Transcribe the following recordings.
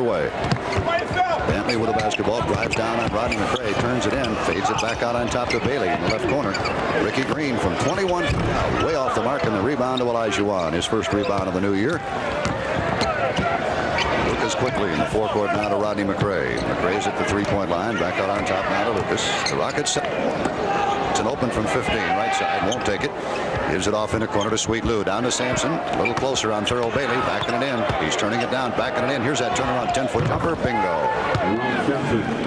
Way. Dantley with the basketball, drives down on Rodney McRae, turns it in, fades it back out on top to Bailey in the left corner. Ricky Green from 21 feet out, way off the mark, and the rebound to Olajuwon, his first rebound of the new year. Lucas quickly in the forecourt now to Rodney McRae. McRae's at the three-point line, back out on top now to Lucas. The Rockets. It's an open from 15, right side, won't take it. Gives it off in the corner to Sweet Lou. Down to Sampson. A little closer on Thurl Bailey. Backing it in. He's turning it down. Backing it in. Here's that turnaround 10-foot jumper. Bingo.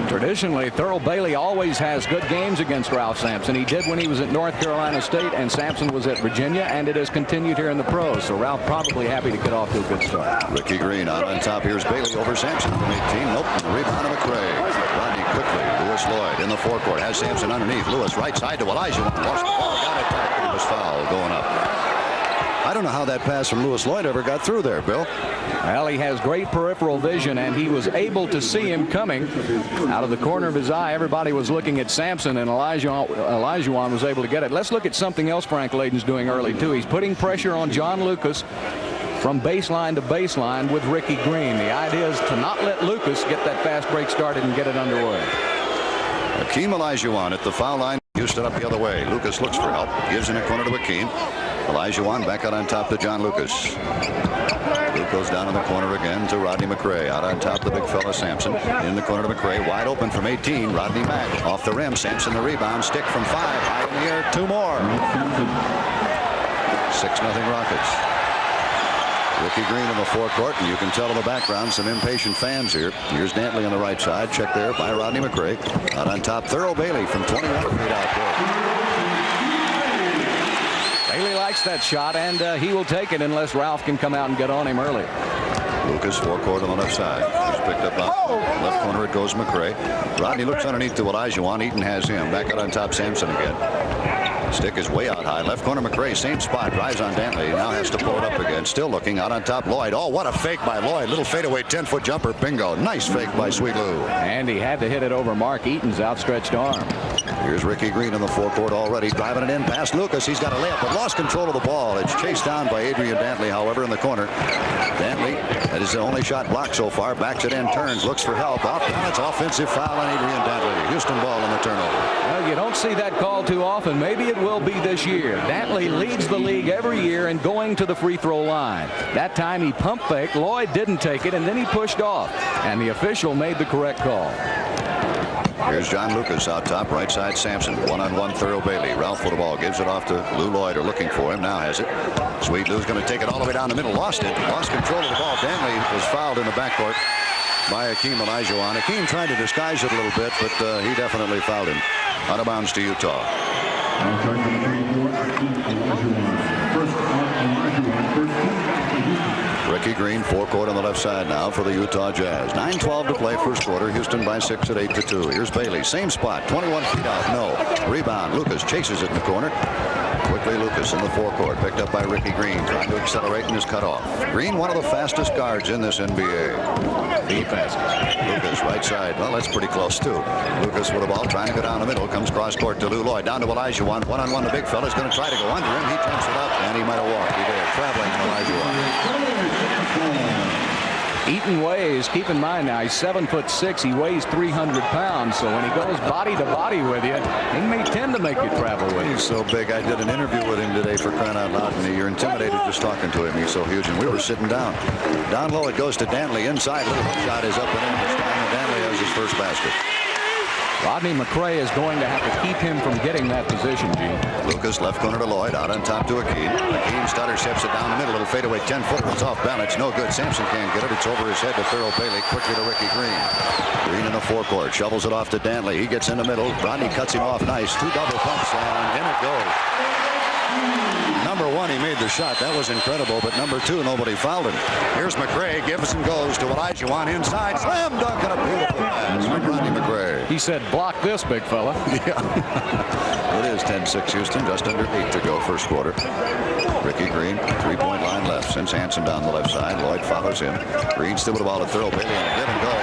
Traditionally, Thurl Bailey always has good games against Ralph Sampson. He did when he was at North Carolina State, and Sampson was at Virginia, and it has continued here in the pros. So Ralph probably happy to get off to a good start. Ricky Green out on top. Here's Bailey over Sampson from 18. Nope. The rebound of McRae. Rodney quickly. Lewis Lloyd in the forecourt. Has Sampson underneath. Lewis right side to Olajuwon. Lost the ball. Got it back. It was foul going up. I don't know how that pass from Lewis Lloyd ever got through there, Bill. Well, he has great peripheral vision, and he was able to see him coming out of the corner of his eye. Everybody was looking at Sampson, and Olajuwon was able to get it. Let's look at something else Frank Layden's doing early, too. He's putting pressure on John Lucas from baseline to baseline with Ricky Green. The idea is to not let Lucas get that fast break started and get it underway. Hakeem Olajuwon at the foul line. Houston up the other way. Lucas looks for help. Gives in a corner to Hakeem. Olajuwon back out on top to John Lucas. Luke goes down in the corner again to Rodney McRae. Out on top the big fella Sampson. In the corner to McRae. Wide open from 18. Rodney Mack off the rim. Sampson the rebound. Stick from 5. High in the air. 2 more. 6-0 Rockets. Ricky Green in the forecourt, and you can tell in the background some impatient fans here. Here's Dantley on the right side. Check there by Rodney McRae. Out on top, Thurl Bailey from 21 feet out there. Bailey likes that shot, and he will take it unless Ralph can come out and get on him early. Lucas forecourt on the left side. He's picked up off left corner. It goes McRae. Rodney looks underneath to Olajuwon. Eaton has him. Back out on top, Sampson again. Stick is way out high. Left corner McRae. Same spot. Drives on Dantley. Now has to pull it up again. Still looking out on top. Lloyd. Oh, what a fake by Lloyd. Little fadeaway 10-foot jumper. Bingo. Nice fake by Sweet Lou. And he had to hit it over Mark Eaton's outstretched arm. Here's Ricky Green in the forecourt already. Driving it in past Lucas. He's got a layup, but lost control of the ball. It's chased down by Adrian Dantley, however, in the corner. Dantley, that is the only shot blocked so far. Backs it in, turns, looks for help. Off balance, offensive foul on Adrian Dantley. Houston ball on the turnover. Well, you don't see that call too often. Maybe it will be this year. Dantley leads the league every year in going to the free throw line. That time he pump faked. Lloyd didn't take it, and then he pushed off. And the official made the correct call. Here's John Lucas out top, right side Sampson. One-on-one Thurl Bailey. Ralph with the ball. Gives it off to Lou Lloyd, or looking for him. Now has it. Sweet Lou's going to take it all the way down the middle. Lost it. Lost control of the ball. Dantley was fouled in the backcourt by Hakeem Olajuwon. Hakeem tried to disguise it a little bit, but he definitely fouled him. Out of bounds to Utah. Ricky Green, forecourt on the left side now for the Utah Jazz. 9:12 to play first quarter. Houston by 6 at 8-2. Here's Bailey. Same spot. 21 feet out. No. Rebound. Lucas chases it in the corner. Quickly Lucas in the forecourt. Picked up by Ricky Green. Trying to accelerate and is cut off. Green, one of the fastest guards in this NBA. The fastest. Lucas, right side. Well, that's pretty close, too. Lucas with the ball. Trying to go down the middle. Comes cross court to Lou Lloyd. Down to Olajuwon. One-on-one. The big fella's going to try to go under him. He turns it up, and he might have walked. He did. Traveling Olajuwon. Eaton weighs, keep in mind now, he's 7'6". He weighs 300 pounds. So when he goes body to body with you, he may tend to make you travel with him. He's so big. I did an interview with him today for crying out loud, and you're intimidated just talking to him. He's so huge, and we were sitting down. Down low, it goes to Dantley. Inside, little shot is up and in this time, and Dantley has his first basket. Rodney McRae is going to have to keep him from getting that position, Gene. Lucas left corner to Lloyd. Out on top to Hakeem. Hakeem stutter steps it down the middle. Little fadeaway 10-foot. It's off balance. No good. Sampson can't get it. It's over his head to Thurl Bailey. Quickly to Ricky Green. Green in the forecourt. Shovels it off to Dantley. He gets in the middle. Rodney cuts him off nice. 2 double pumps, and in it goes. Number 1, he made the shot. That was incredible. But number 2, nobody fouled him. Here's McRae. Gives and goes to Olajuwon inside. Slam dunk and a beautiful pass from Rodney McRae. He said, block this, big fella. Yeah. It is 10-6 Houston. Just under 8 to go first quarter. Ricky Green, 3-point line left. Sends Hanson down the left side. Lloyd follows him. Green still with the ball to Thurl Bailey and a give and go.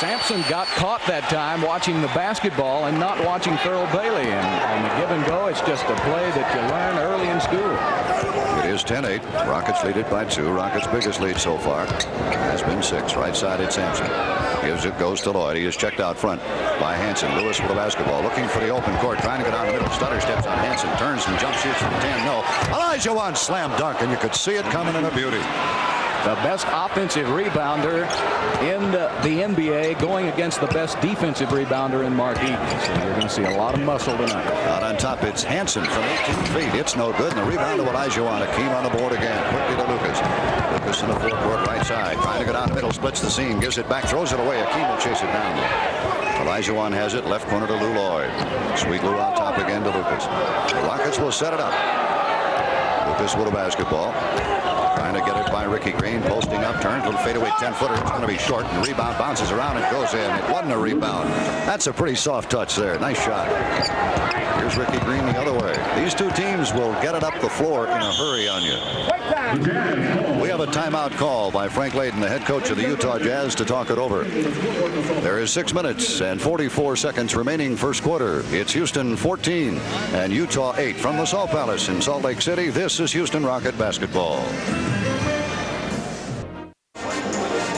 Sampson got caught that time watching the basketball and not watching Thurl Bailey. And on the give and go, it's just a play that you learn early in school. It is 10-8. Rockets lead it by 2. Rockets' biggest lead so far has been 6. Right side, it's Sampson. Gives it, goes to Lloyd. He is checked out front by Hansen. Lewis with the basketball, looking for the open court, trying to go down the middle. Stutter steps on Hansen, turns and jump shoots from 10. No. Olajuwon slam dunk, and you could see it coming in a beauty. The best offensive rebounder in the NBA going against the best defensive rebounder in Mark Eaton. So you're going to see a lot of muscle tonight. Out on top, it's Hansen from 18 feet. It's no good. And the rebound to Olajuwon. Akeem on the board again. Quickly to Lucas. Lucas in the forecourt right side. Trying to go down the middle. Splits the seam. Gives it back. Throws it away. Akeem will chase it down. Olajuwon has it. Left corner to Lou Lloyd. Sweet Lou on top again to Lucas. The Rockets will set it up. Lucas with a basketball. Trying to get it by Ricky Green. Posting up. Turns. Little fadeaway 10-footer. It's going to be short. And the rebound bounces around and goes in. It wasn't a rebound. That's a pretty soft touch there. Nice shot. Here's Ricky Green the other way. These two teams will get it up the floor in a hurry on you. We have a timeout call by Frank Layden, the head coach of the Utah Jazz, to talk it over. There is 6 minutes and 44 seconds remaining first quarter. It's Houston 14 and Utah 8 from the Salt Palace in Salt Lake City. This is Houston Rocket basketball.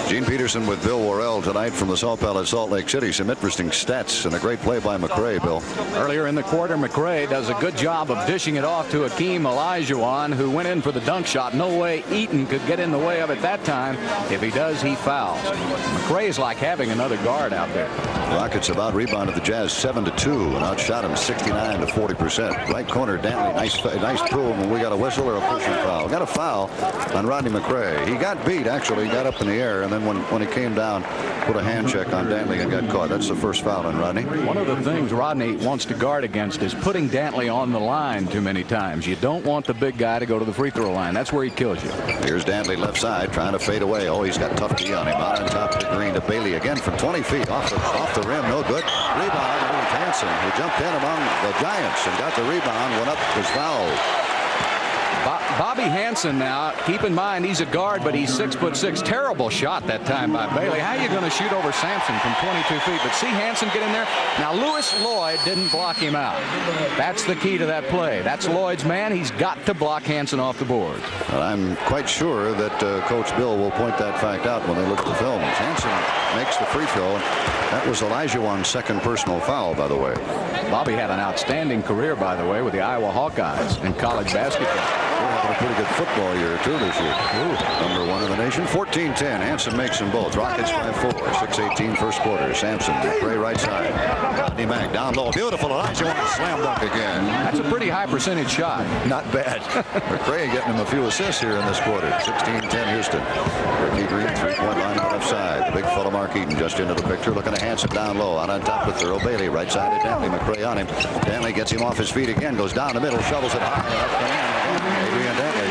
Gene Peterson with Bill Worrell tonight from the Salt Palace, Salt Lake City. Some interesting stats and a great play by McRae, Bill. Earlier in the quarter, McRae does a good job of dishing it off to Akeem Olajuwon, who went in for the dunk shot. No way Eaton could get in the way of it that time. If he does, he fouls. McRae is like having another guard out there. Rockets have out-rebounded the Jazz 7-2 and outshot him 69 to 40%. Right corner, Dantley, nice prove, and we got a whistle or a pushing foul. Got a foul on Rodney McRae. He got beat, actually. He got up in the air, and then when he came down, put a hand check on Dantley and got caught. That's the first foul on Rodney. One of the things Rodney wants to guard against is putting Dantley on the line too many times. You don't want the big guy to go to the free throw line. That's where he kills you. Here's Dantley left side trying to fade away. Oh, he's got tough D on him. Out on top to Green to Bailey again from 20 feet off the rim. No good. Rebound. Hansen, who jumped in among the Giants and got the rebound, went up, was fouled. Bobby Hansen now, keep in mind he's a guard, but he's 6'6". Terrible shot that time by Bailey. How are you going to shoot over Sampson from 22 feet? But see Hansen get in there. Now Lewis Lloyd didn't block him out. That's the key to that play. That's Lloyd's man. He's got to block Hansen off the board. Well, I'm quite sure that Coach Bill will point that fact out when they look at the film. Hansen makes the free throw. That was Olajuwon's second personal foul, by the way. Bobby had an outstanding career, by the way, with the Iowa Hawkeyes in college basketball. We're having a pretty good football year, too, this year. Number one in the nation. 14-10. Hansen makes them both. Rockets by 4. 6:18 first quarter. Sampson, McRae right side. Rodney Mack down low. Beautiful. Olajuwon slam dunk again. That's a pretty high percentage shot. Not bad. McRae getting him a few assists here in this quarter. 16-10 Houston. Ricky Green, three-point line on the left side. The big fellow Mark Eaton just into the picture. Looking at Hansen down low. Out on top with Thurl Bailey. Right side to Dantley. McRae on him. Dantley gets him off his feet again. Goes down the middle. Shovels it high. Adrian Dantley.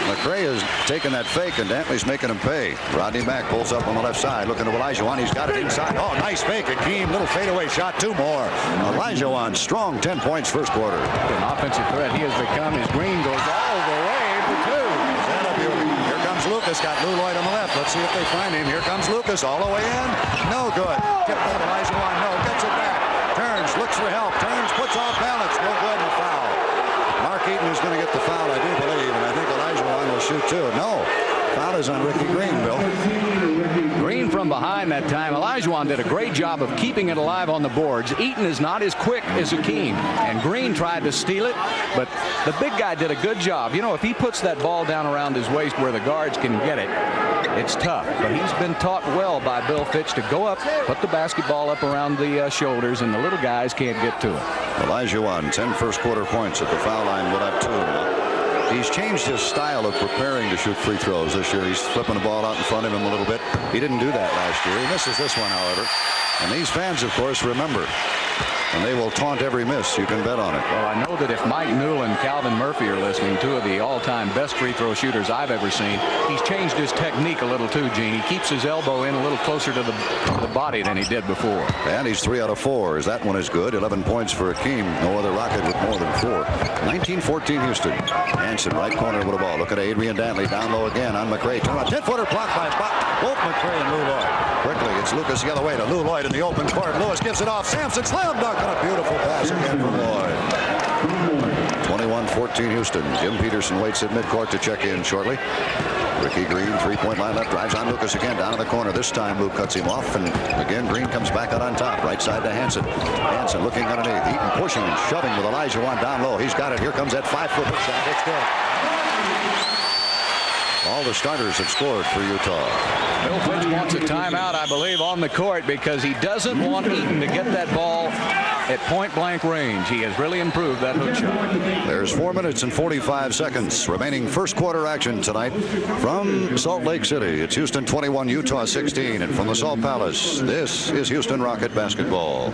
McRae is taking that fake, and Dantley's making him pay. Rodney Mack pulls up on the left side, looking to Olajuwon. He's got it inside. Oh, nice fake. Akeem, little fadeaway shot. 2 more. Olajuwon, strong 10 points first quarter. An offensive threat he has become. His Green goes all the way for 2. Is that a beauty? Here comes Lucas. Got Lou Lloyd on the left. Let's see if they find him. Here comes Lucas all the way in. No good. Tipped on Olajuwon. No. Gets it back. Turns. Looks for help. Turns. Puts off balance. No good. And a foul. Mark Eaton is going to get the foul, I do believe, and I think Olajuwon will shoot too. No, foul is on Ricky Green, Bill. Green from behind that time. Olajuwon did a great job of keeping it alive on the boards. Eaton is not as quick as Akeem, and Green tried to steal it, but the big guy did a good job. You know, if he puts that ball down around his waist where the guards can get it, it's tough. But he's been taught well by Bill Fitch to go up, put the basketball up around the shoulders, and the little guys can't get to it. Olajuwon, 10 first quarter points at the foul line, will have 2. He's changed his style of preparing to shoot free throws this year. He's flipping the ball out in front of him a little bit. He didn't do that last year. He misses this one, however. And these fans, of course, remember. And they will taunt every miss. You can bet on it. Well, I know that if Mike Newell and Calvin Murphy are listening, 2 of the all-time best free throw shooters I've ever seen, he's changed his technique a little too, Gene. He keeps his elbow in a little closer to the body than he did before. And he's 3 out of 4. As that one is good. 11 points for Akeem. No other Rocket with more than 4. 19-14 Houston. Hansen, right corner with the ball. Look at Adrian Dantley down low again on McRae. 10-footer blocked by both McRae and Lou Lloyd. Quickly, it's Lucas the other way to Lou Lloyd in the open court. Lewis gives it off. Sampson slam dunk. A beautiful pass again from Lloyd. 21 14 Houston. Jim Peterson waits at midcourt to check in shortly. Ricky Green, three-point line left, drives on Lucas again down in the corner. This time Luke cuts him off, and again Green comes back out on top. Right side to Hansen. Hansen looking underneath. Eaton pushing and shoving with Olajuwon down low. He's got it. Here comes that 5-foot hook shot. It's good. All the starters have scored for Utah. Bill Fitch wants a timeout, I believe, on the court because he doesn't want Eaton to get that ball at point-blank range. He has really improved that hook shot. There's 4 minutes and 45 seconds remaining first quarter action tonight from Salt Lake City. It's Houston 21, Utah 16, and from the Salt Palace, this is Houston Rocket basketball.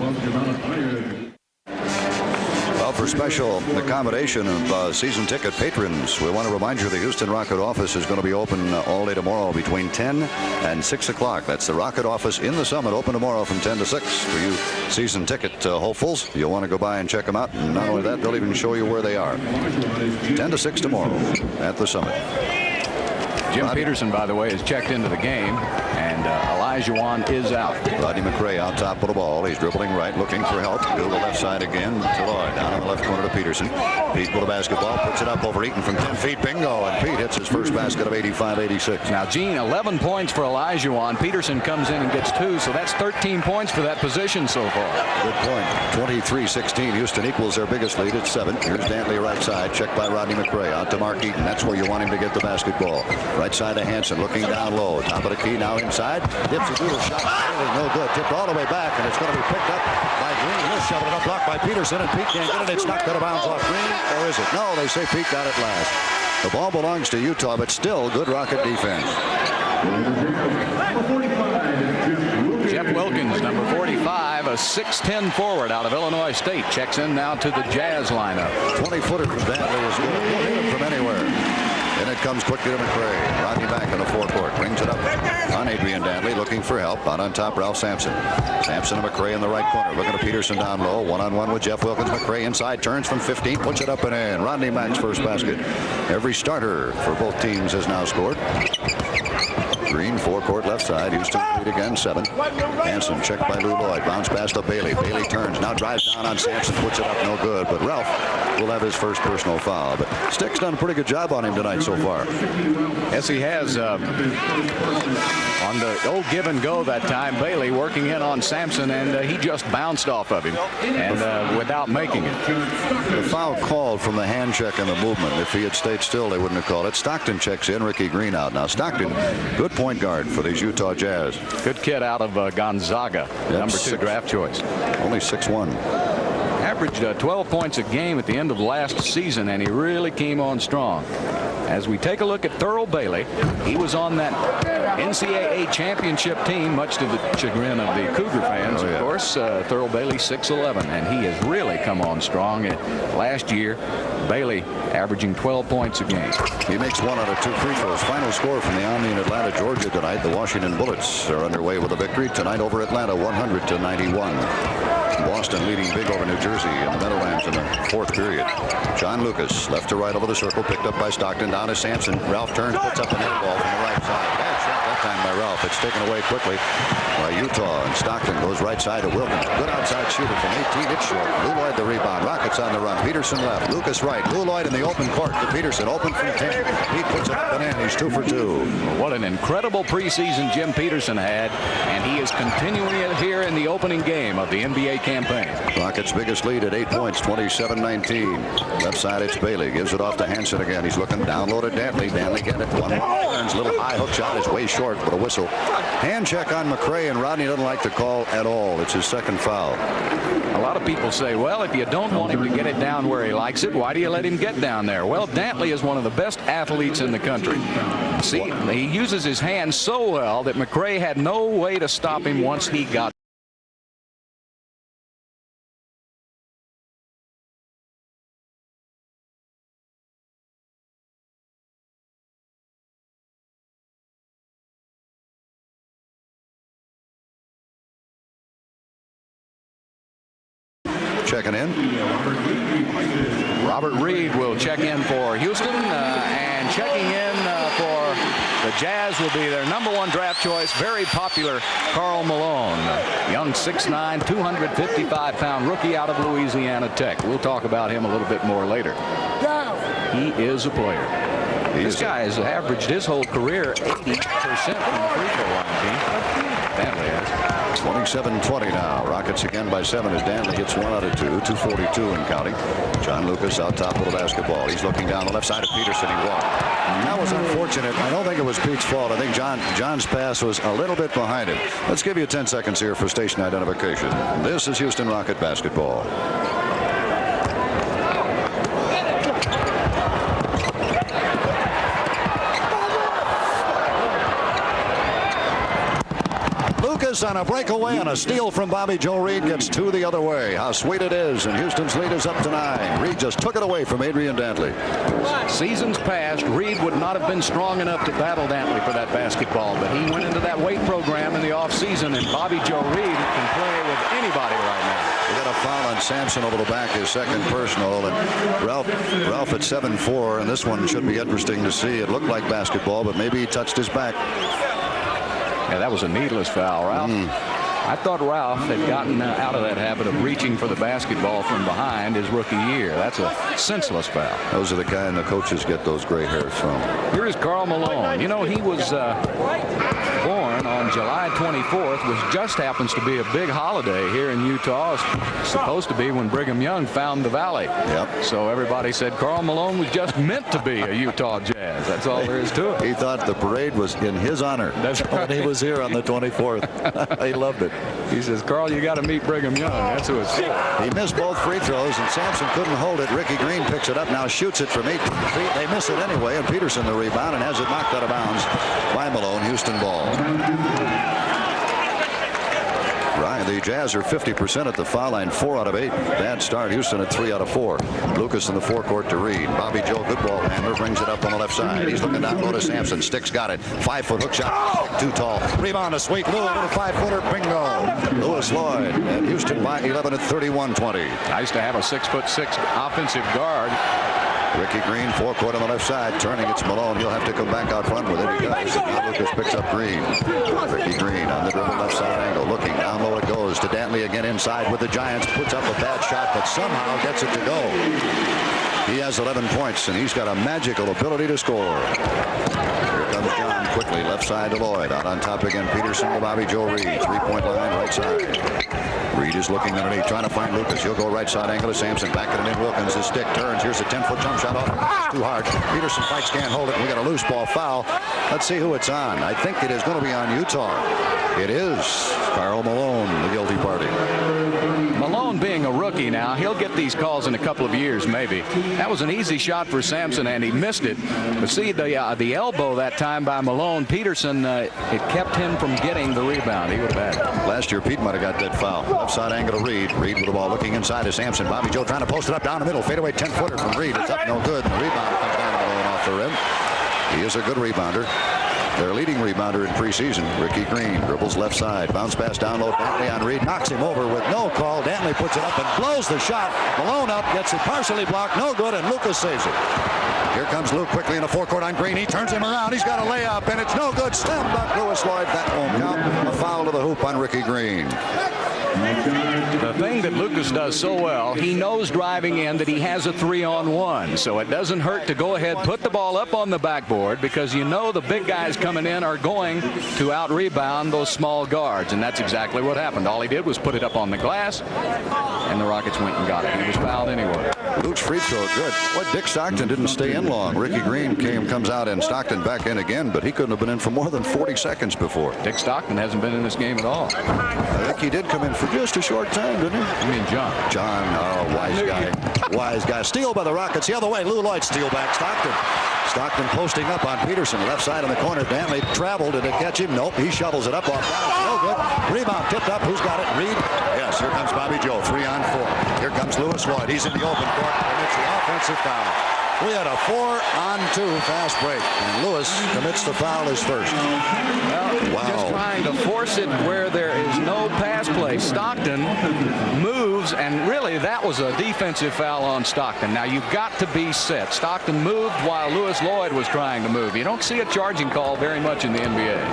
For special accommodation of season ticket patrons, we want to remind you the Houston Rocket office is going to be open all day tomorrow between 10 and 6 o'clock. That's the Rocket office in the Summit, open tomorrow from 10 to 6. For you season ticket hopefuls, you'll want to go by and check them out. And not only that, they'll even show you where they are. 10 to 6 tomorrow at the Summit. Jim Peterson, by the way, has checked into the game, and Olajuwon is out. Rodney McRae out top of the ball. He's dribbling right, looking for help. To the left side again to Lloyd. Down in the left corner to Peterson. Pete with the basketball, puts it up over Eaton from 10 feet. Bingo! And Pete hits his first basket of 85-86. Now, Gene, 11 points for Olajuwon. Peterson comes in and gets 2, so that's 13 points for that position so far. Good point. 23-16. Houston equals their biggest lead at 7. Here's Dantley right side. Checked by Rodney McRae. Out to Mark Eaton. That's where you want him to get the basketball. Right side to Hansen, looking down low. Top of the key now inside. Dips a little shot. Really no good. Tipped all the way back, and it's going to be picked up by Green. He'll shove it up, blocked by Peterson, and Pete can't get it. It's knocked out of bounds off Green, or is it? No, they say Pete got it last. The ball belongs to Utah, but still good Rocket defense. Jeff Wilkins, number 45, a 6'10 forward out of Illinois State, checks in now to the Jazz lineup. 20-footer from Dantley is good. He'll hit him from anywhere. And it comes quickly to McRae. Rodney back in the forecourt. Brings it up on Adrian Dantley, looking for help. Out on top, Ralph Sampson. Sampson and McRae in the right corner. Looking at Peterson down low. One-on-one with Jeff Wilkins. McRae inside. Turns from 15. Puts it up and in. Rodney Mack's first basket. Every starter for both teams has now scored. Green, forecourt left side. Houston lead again, 7. Hansen checked by Lou Lloyd. Bounce pass to Bailey. Bailey turns. Now drives down on Sampson. Puts it up, no good. But Ralph will have his first personal foul. But Stick's done a pretty good job on him tonight so far. Yes, he has. On the old give and go that time, Bailey working in on Sampson, and he just bounced off of him and without making it. The foul called from the hand check and the movement. If he had stayed still, they wouldn't have called it. Stockton checks in. Ricky Green out. Now Stockton, good point guard for these Utah Jazz. Good kid out of Gonzaga, number 2 draft choice. Only 6'1". Averaged 12 points a game at the end of last season, and he really came on strong. As we take a look at Thurl Bailey, he was on that NCAA championship team, much to the chagrin of the Cougar fans, of course. Thurl Bailey, 6'11", and he has really come on strong. Last year, Bailey averaging 12 points a game. He makes 1 out of 2 free throws. Final score from the Omni in Atlanta, Georgia tonight. The Washington Bullets are underway with a victory tonight over Atlanta, 100-91. Boston leading big over New Jersey in the Meadowlands in the 4th period. John Lucas left to right over the circle, picked up by Stockton, down to Sampson. Ralph turns, puts up an air ball from the right side. Bad shot that time by Ralph. It's taken away quickly by Utah, and Stockton goes right side to Wilkins. Good outside shooter from 18. It's short. Lou Lloyd the rebound. Rockets on the run. Peterson left. Lucas right. Lou Lloyd in the open court to Peterson. Open from 10. He puts it up and in. He's 2 for 2. What an incredible preseason Jim Peterson had, and he is continuing it here in the opening game of the NBA campaign. Rockets' biggest lead at 8 points, 27-19. Left side, it's Bailey. Gives it off to Hansen again. He's looking down low to Dantley. Dantley get it. 1 turns. Little high hook shot is way short, but a whistle. Hand check on McRae, and Rodney doesn't like the call at all. It's his second foul. A lot of people say, well, if you don't want him to get it down where he likes it, why do you let him get down there? Well, Dantley is one of the best athletes in the country. See, he uses his hands so well that McRae had no way to stop him once he got. Checking in. Robert Reed will check in for Houston, and checking in for the Jazz will be their number 1 draft choice, very popular Karl Malone, young 6'9", 255-pound rookie out of Louisiana Tech. We'll talk about him a little bit more later. He is a player. This guy has averaged his whole career 80% from the free throw line, team. Dantley has. 27-20 now. Rockets again by 7 as Dantley hits 1 out of 2. 2:42 and counting. John Lucas out top of the basketball. He's looking down the left side of Peterson. He walked. That was unfortunate. I don't think it was Pete's fault. I think John's pass was a little bit behind him. Let's give you 10 seconds here for station identification. This is Houston Rocket basketball. On a breakaway and a steal from Bobby Joe Reed gets 2 the other way. How sweet it is, and Houston's lead is up to 9. Reed just took it away from Adrian Dantley. Seasons past, Reed would not have been strong enough to battle Dantley for that basketball, but he went into that weight program in the offseason, and Bobby Joe Reed can play with anybody right now. We got a foul on Sampson over the back, his second personal, and Ralph at 7-4, and this one should be interesting to see. It looked like basketball, but maybe he touched his back. Yeah, that was a needless foul, Ralph. I thought Ralph had gotten out of that habit of reaching for the basketball from behind his rookie year. That's a senseless foul. Those are the kind the coaches get those gray hairs from. Here is Karl Malone. You know, he was born on July 24th, which just happens to be a big holiday here in Utah. It's supposed to be when Brigham Young found the Valley. Yep. So everybody said Karl Malone was just meant to be a Utah Jazz. That's all there is to it. He thought the parade was in his honor. That's right. When he was here on the 24th. He loved it. He says, Karl, you got to meet Brigham Young. That's who it's for. He missed both free throws, and Sampson couldn't hold it. Ricky Green picks it up, now shoots it from 8 feet. They miss it anyway, and Peterson the rebound and has it knocked out of bounds by Malone. Houston ball. Right, the Jazz are 50% at the foul line, 4 out of 8. Bad start. Houston at 3 out of 4. Lucas in the forecourt to Reed. Bobby Joe, good ball handler, brings it up on the left side. He's looking down low to Sampson. Sticks got it. 5-foot hook shot. Too tall. Rebound to Sweet. Little 5-footer. Bingo. Lewis Lloyd. And Houston by 11 at 31-20. Nice to have a 6'6" offensive guard. Ricky Green, forecourt on the left side, turning. It's Malone. He'll have to come back out front with it. He does. Now Lucas picks up Green. Ricky Green on the dribble left side angle. Looking down low it goes to Dantley again inside with the Giants. Puts up a bad shot, but somehow gets it to go. He has 11 points, and he's got a magical ability to score. Here comes John quickly. Left side to Lloyd. Out on top again, Peterson to Bobby Joe Reed. 3-point line, right side. Reed is looking underneath, trying to find Lucas. He'll go right side angle to Sampson. Back it in Wilkins. His stick turns. Here's a 10-foot jump shot off. Too hard. Peterson fights, can't hold it. We got a loose ball foul. Let's see who it's on. I think it is going to be on Utah. It is Karl Malone, the guilty party. Malone being a rookie now, he'll get these calls in a couple of years, maybe. That was an easy shot for Sampson, and he missed it. But see, the elbow that time by Malone, Peterson, it kept him from getting the rebound. He would have had it. Last year, Pete might have got that foul. Left side angle to Reed. Reed with the ball looking inside to Sampson. Bobby Joe trying to post it up down the middle. Fadeaway 10-footer from Reed. It's up, no good. And the rebound comes down to Malone off the rim. He is a good rebounder. Their leading rebounder in preseason, Ricky Green, dribbles left side, bounce pass down low, Dantley on Reed, knocks him over with no call. Dantley puts it up and blows the shot. Malone up, gets it partially blocked, no good, and Lucas saves it. Here comes Luke quickly in the forecourt on Green. He turns him around. He's got a layup, and it's no good. Slammed up Lewis Lloyd. That won't count. A foul to the hoop on Ricky Green. The thing that Lucas does so well, he knows driving in that he has a 3-on-1, so it doesn't hurt to go ahead, put the ball up on the backboard, because you know the big guys coming in are going to out-rebound those small guards, and that's exactly what happened. All he did was put it up on the glass, and the Rockets went and got it. He was fouled anyway. Luke's free throw good. What, Dick Stockton didn't stay in long. Ricky Green comes out, and Stockton back in again, but he couldn't have been in for more than 40 seconds before. Dick Stockton hasn't been in this game at all. I think he did come in for just a short time, didn't he? You mean John? John, oh, wise guy. Wise guy. Steal by the Rockets the other way. Lou Lloyd steal back. Stockton posting up on Peterson. Left side in the corner. Dantley traveled. Did it catch him? Nope. He shovels it up off balance. No good. Rebound tipped up. Who's got it? Reed? Yes, here comes Bobby Joe. 3-on-4. Here comes Lewis Lloyd. He's in the open court. And it's the offensive foul. We had a 4-on-2 fast break, and Lewis commits the foul his first. Well, wow. Just trying to force it where there is no pass play. Stockton moves, and really that was a defensive foul on Stockton. Now you've got to be set. Stockton moved while Lewis Lloyd was trying to move. You don't see a charging call very much in the NBA.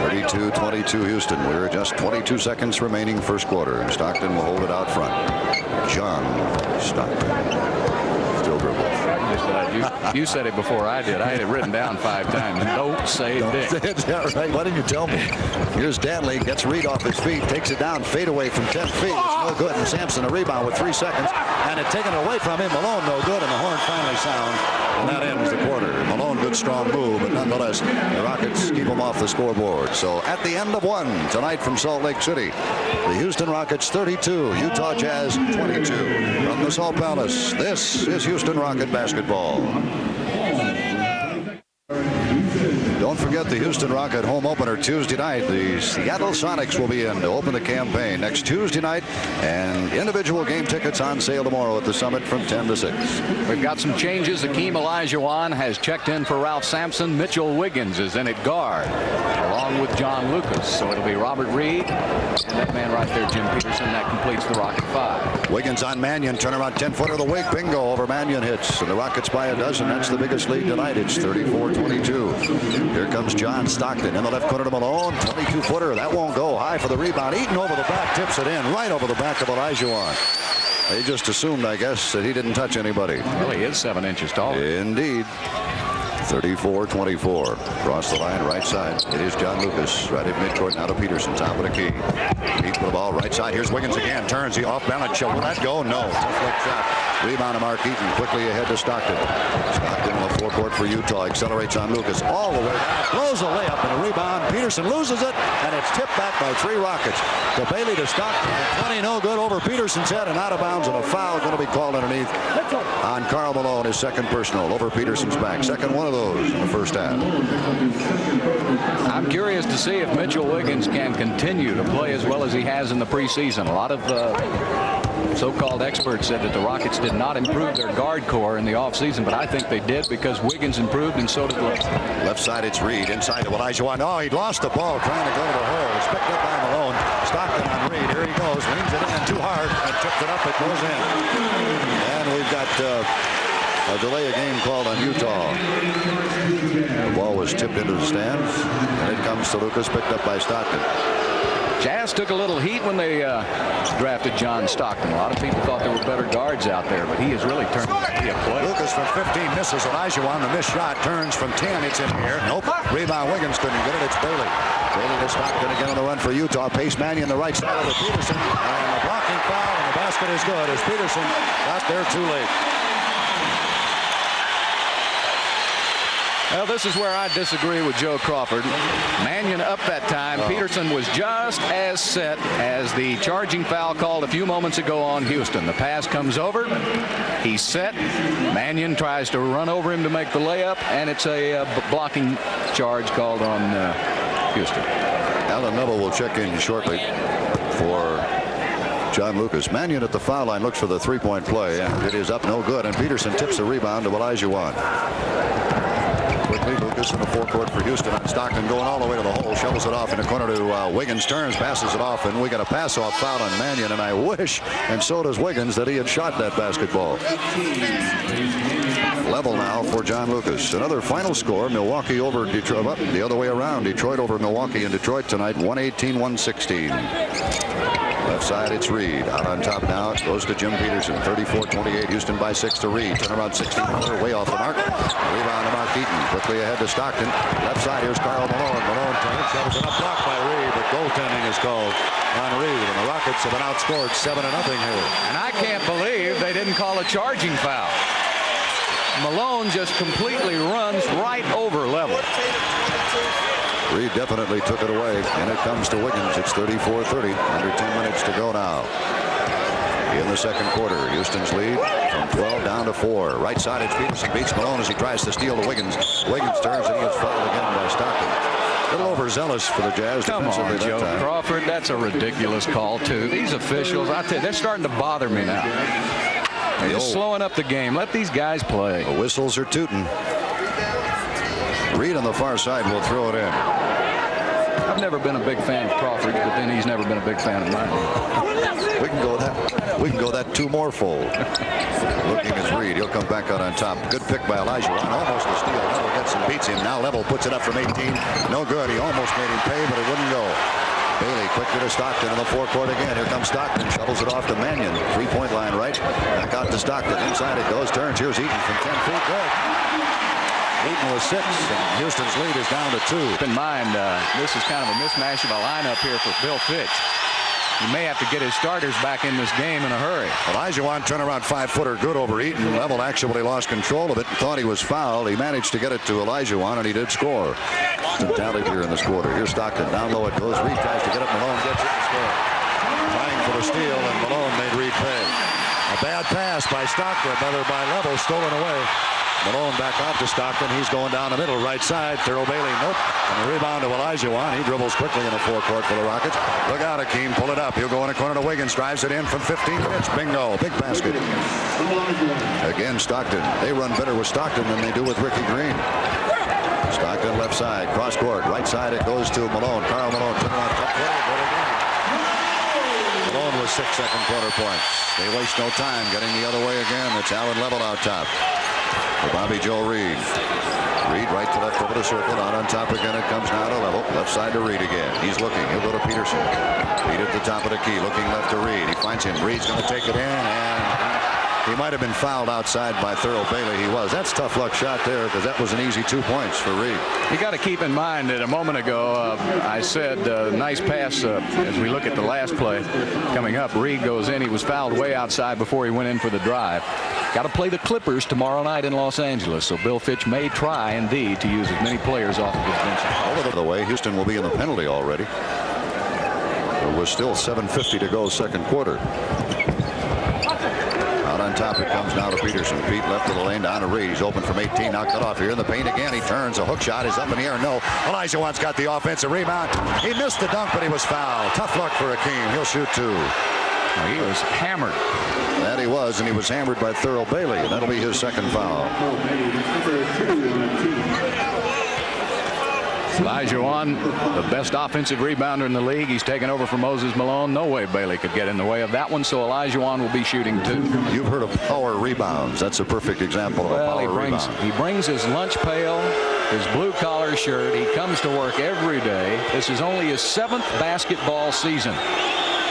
32-22 Houston. We're just 22 seconds remaining first quarter, and Stockton will hold it out front. John Stockton. Still dribbles. You said it before I did. I had it written down 5 times. Don't say Dick. Yeah, right. Why didn't you tell me? Here's Danley, gets Reed off his feet, takes it down, fade away from 10 feet. It's no good. And Sampson a rebound with 3 seconds. And it's taken away from him. Malone no good. And the horn finally sounds. And that ends the quarter. Malone, good strong move. But nonetheless, the Rockets keep him off the scoreboard. So at the end of one tonight from Salt Lake City, the Houston Rockets 32, Utah Jazz 22. From the Salt Palace, this is Houston Rocket basketball. Don't forget the Houston Rocket home opener Tuesday night. The Seattle Sonics will be in to open the campaign next Tuesday night, and individual game tickets on sale tomorrow at the Summit from 10 to 6. We've got some changes. Akeem Olajuwon has checked in for Ralph Sampson. Mitchell Wiggins is in at guard, along with John Lucas. So it'll be Robert Reed and that man right there, Jim Peterson. That completes the Rocket 5. Wiggins on Mannion, turnaround 10-footer. The wig bingo over Mannion hits, and the Rockets by a dozen. That's the biggest lead tonight. It's 34-22. Here comes John Stockton in the left corner to Malone. 22-footer. That won't go. High for the rebound. Eaton over the back. Tips it in. Right over the back of Olajuwon. They just assumed, I guess, that he didn't touch anybody. Well, he is 7 inches tall. Indeed. 34-24. Across the line, right side. It is John Lucas. Right at midcourt. Now to Peterson. Top of the key. Heat with the ball. Right side. Here's Wiggins again. Turns. He off balance. Will that go? No. Tough look shot. Rebound to Mark Eaton. Quickly ahead to Stockton. Stockton in the forecourt for Utah. Accelerates on Lucas. All the way down. Blows a layup and a rebound. Peterson loses it. And it's tipped back by 3 Rockets. To Bailey to Stockton. 20 no good over Peterson's head and out of bounds. And a foul going to be called underneath on Karl Malone. His second personal over Peterson's back. Second one of those in the first half. I'm curious to see if Mitchell Wiggins can continue to play as well as he has in the preseason. A lot of so-called experts said that the Rockets did not improve their guard core in the offseason, but I think they did because Wiggins improved and so did Lucas. Left side, it's Reed. Inside to Olajuwon. Oh, he lost the ball trying to go to the hole. It's picked up by Malone. Stockton on Reed. Here he goes. Leans it in too hard and tipped it up. It goes in. And we've got a delay of game called on Utah. The ball was tipped into the stands, and it comes to Lucas, picked up by Stockton. Jazz took a little heat when they drafted John Stockton. A lot of people thought there were better guards out there, but he has really turned out to be a player. Lucas from 15 misses. Olajuwon, the missed shot, turns from 10. It's in here. Nope. Rebound. Wiggins couldn't get it. It's Bailey. Bailey to Stockton again on the run for Utah. Pace Mannion the right side over Peterson. And the blocking foul, and the basket is good as Peterson got there too late. Well, this is where I disagree with Joe Crawford. Mannion up that time. Peterson was just as set as the charging foul called a few moments ago on Houston. The pass comes over. He's set. Mannion tries to run over him to make the layup, and it's a blocking charge called on Houston. Alan Neville will check in shortly for John Lucas. Mannion at the foul line looks for the three-point play, and it is up no good. And Peterson tips the rebound to Olajuwon. Quickly, Lucas in the forecourt for Houston on Stockton going all the way to the hole. Shovels it off in the corner to Wiggins. Turns, passes it off, and we got a pass-off foul on Mannion. And I wish, and so does Wiggins, that he had shot that basketball. Level now for John Lucas. Another final score, Milwaukee over Detroit. Up the other way around. Detroit over Milwaukee in Detroit tonight, 118-116. Left side, it's Reed. Out on top now, it goes to Jim Peterson. 34-28. Houston by 6 to Reed. Turnaround 16-footer, way off the mark. Rebound to Mark Eaton. Quickly ahead to Stockton. Left side, here's Karl Malone. Malone turns, shovels it up, blocked by Reed, but goaltending is called on Reed. And the Rockets have been outscored 7-0 here. And I can't believe they didn't call a charging foul. Malone just completely runs right over level. Reed definitely took it away, and it comes to Wiggins. It's 34-30. Under 10 minutes to go now. In the second quarter, Houston's lead from 12 down to 4. Right side, it's Peterson beats Malone as he tries to steal to Wiggins. Wiggins turns, and he gets fouled again by Stockton. A little overzealous for the Jazz. Come on, Joe Crawford. That's a ridiculous call, too. These officials, I tell you, they're starting to bother me now. They're just slowing up the game. Let these guys play. The whistles are tooting. Reed on the far side will throw it in. I've never been a big fan of Crawford, but then he's never been a big fan of mine. We can go that two more fold. Looking at Reed. He'll come back out on top. Good pick by Olajuwon. Almost a steal. Level gets and beats him. Now Level puts it up from 18. No good. He almost made him pay, but it wouldn't go. Bailey quickly to Stockton in the forecourt again. Here comes Stockton. Shovels it off to Mannion. 3-point line right. Back out to Stockton. Inside it goes. Turns. Here's Eaton from 10 feet. Good. Eaton with 6. And Houston's lead is down to 2. Keep in mind, this is kind of a mismatch of a lineup here for Bill Fitch. He may have to get his starters back in this game in a hurry. Olajuwon turnaround 5-footer good over Eaton. Level actually lost control of it and thought he was fouled. He managed to get it to Olajuwon, and he did score. Some talent here in this quarter. Here's Stockton. Down low it goes. Reed tries to get it. Malone gets it to score. Trying for the steal, and Malone made Reed pay. A bad pass by Stockton. Another by Level. Stolen away. Malone back out to Stockton. He's going down the middle, right side. Thurl Bailey, nope. And a rebound to Olajuwon. He dribbles quickly in the forecourt for the Rockets. Look out, Akeem. Pull it up. He'll go in the corner to Wiggins. Drives it in from 15 minutes. Bingo. Big basket. Again, Stockton. They run better with Stockton than they do with Ricky Green. Stockton left side. Cross court. Right side it goes to Malone. Karl Malone. Turn around. Malone with 6 second quarter points. They waste no time getting the other way again. It's Allen Level out top. For Bobby Joe Reed. Reed right to left over the circle. Out on top again. It comes now to Level. Left side to Reed again. He's looking. He'll go to Peterson. Reed at the top of the key. Looking left to Reed. He finds him. Reed's going to take it in. And he might have been fouled outside by Thurl Bailey. He was. That's tough luck shot there because that was an easy 2 points for Reed. You got to keep in mind that a moment ago I said nice pass as we look at the last play coming up. Reed goes in. He was fouled way outside before he went in for the drive. Got to play the Clippers tomorrow night in Los Angeles, so Bill Fitch may try indeed to use as many players off of his bench. Over the way, Houston will be in the penalty already. There was still 7:50 to go second quarter. Out on top it comes now to Peterson. Pete left of the lane down to Reed. He's open from 18. Now cut off here in the paint again. He turns. A hook shot is up in the air. No. Olajuwon's got the offensive rebound. He missed the dunk, but he was fouled. Tough luck for Akeem. He'll shoot 2. He was hammered. That he was, and he was hammered by Thurl Bailey. That'll be his second foul. Olajuwon, the best offensive rebounder in the league. He's taken over from Moses Malone. No way Bailey could get in the way of that one, so Olajuwon will be shooting 2. You've heard of power rebounds. That's a perfect example of a power rebound. He brings his lunch pail, his blue-collar shirt. He comes to work every day. This is only his 7th basketball season.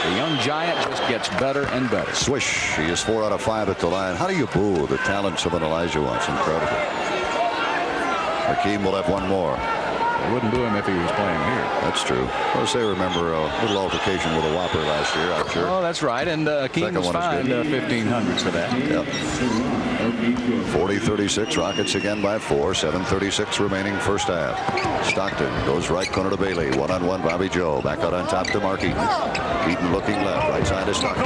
The young giant just gets better and better. Swish. He is 4 out of 5 at the line. How do you boo the talents of an Olajuwon? It's incredible. Akeem will have one more. They wouldn't boo him if he was playing here. That's true. Of course, they remember a little altercation with a Whopper last year, I'm sure. Oh, that's right. And Akeem was fined $1,500 for that. Yep. 40-36. Rockets again by 4. 7:36 remaining first half. Stockton goes right corner to Bailey. One-on-one Bobby Joe. Back out on top to Mark Eaton. Eaton looking left. Right side to Stockton.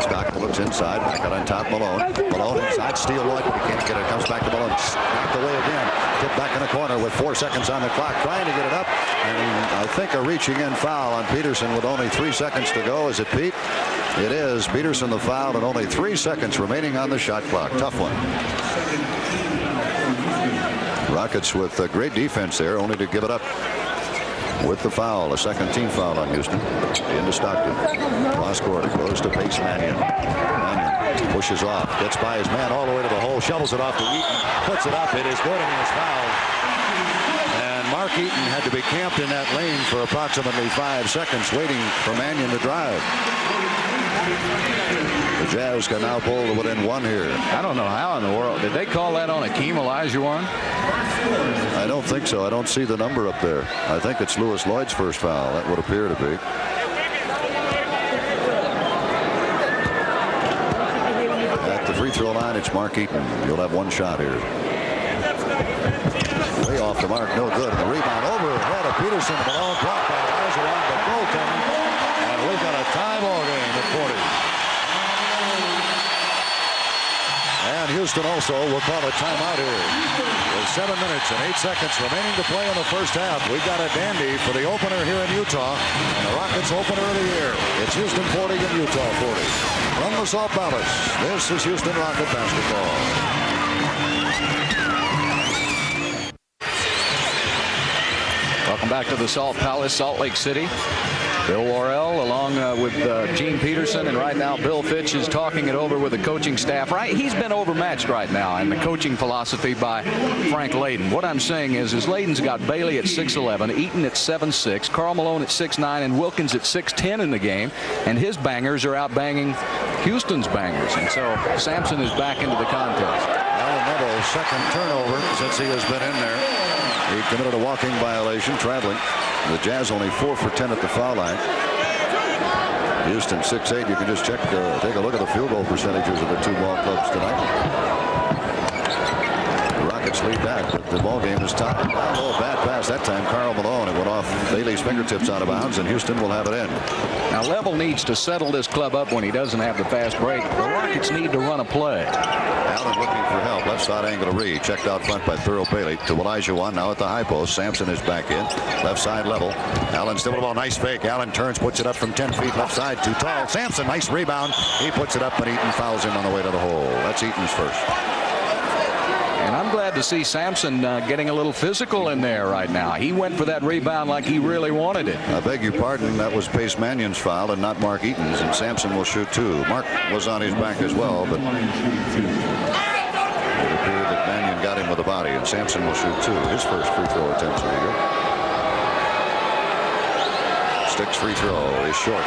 Stockton looks inside. Back out on top Malone. Malone inside. Steal Lloyd, but he can't get it. Comes back to Malone. Knocked away again. Tipped back in the corner with 4 seconds on the clock. Trying to get it up. And I think a reaching in foul on Peterson with only 3 seconds to go. Is it Pete? It is. Peterson the foul and only 3 seconds remaining on the shot clock. Tough one. Rockets with great defense there, only to give it up with the foul. A second team foul on Houston. Into Stockton. Cross court. It goes to Pace Mannion. Mannion pushes off. Gets by his man all the way to the hole. Shovels it off to Eaton. Puts it up. It is good, and he is fouled. And Mark Eaton had to be camped in that lane for approximately 5 seconds, waiting for Mannion to drive. The Jazz can now pull to within 1 here. I don't know how in the world. Did they call that on Akeem Olajuwon? I don't think so. I don't see the number up there. I think it's Lewis Lloyd's first foul. That would appear to be. At the free throw line, it's Mark Eaton. You'll have 1 shot here. Way off the mark. No good. And the rebound over ahead of Peterson. Malone blocked by Olajuwon, but goaltending. And we've got a tie ball game at 40. And Houston also will call a timeout here. With 7 minutes and 8 seconds remaining to play in the first half. We've got a dandy for the opener here in Utah. And the Rockets opener of the year. It's Houston 40 and Utah 40. From the Salt Palace, this is Houston Rocket basketball. Welcome back to the Salt Palace, Salt Lake City. Bill Worrell along with Gene Peterson, and right now Bill Fitch is talking it over with the coaching staff. Right, he's been overmatched right now in the coaching philosophy by Frank Layden. What I'm saying is Layden's got Bailey at 6'11", Eaton at 7'6", Karl Malone at 6'9", and Wilkins at 6'10" in the game, and his bangers are out banging Houston's bangers, and so Sampson is back into the contest. Alonso, second turnover since he has been in there. He committed a walking violation traveling. The Jazz only 4 for 10 at the foul line. Houston 6'8". You can just take a look at the field goal percentages of the two ball clubs tonight. The Rockets lead that, but the ball game is tied. Oh, bad pass that time. Karl Malone. It went off Bailey's fingertips out of bounds, and Houston will have it in. Now Level needs to settle this club up when he doesn't have the fast break. The Rockets need to run a play. Allen looking for help. Left side angle to Reed. Checked out front by Thurl Bailey to Olajuwon. Now at the high post. Sampson is back in. Left side level. Allen still with the ball. Nice fake. Allen turns, puts it up from 10 feet left side. Too tall. Sampson, nice rebound. He puts it up, and Eaton fouls him on the way to the hole. That's Eaton's first. And I'm glad to see Sampson getting a little physical in there right now. He went for that rebound like he really wanted it. I beg your pardon. That was Pace Mannion's foul and not Mark Eaton's, and Sampson will shoot two. Mark was on his back as well, but it appeared that Mannion got him with the body, and Sampson will shoot two. His first free throw attempt. Here you go. Sticks free throw is short.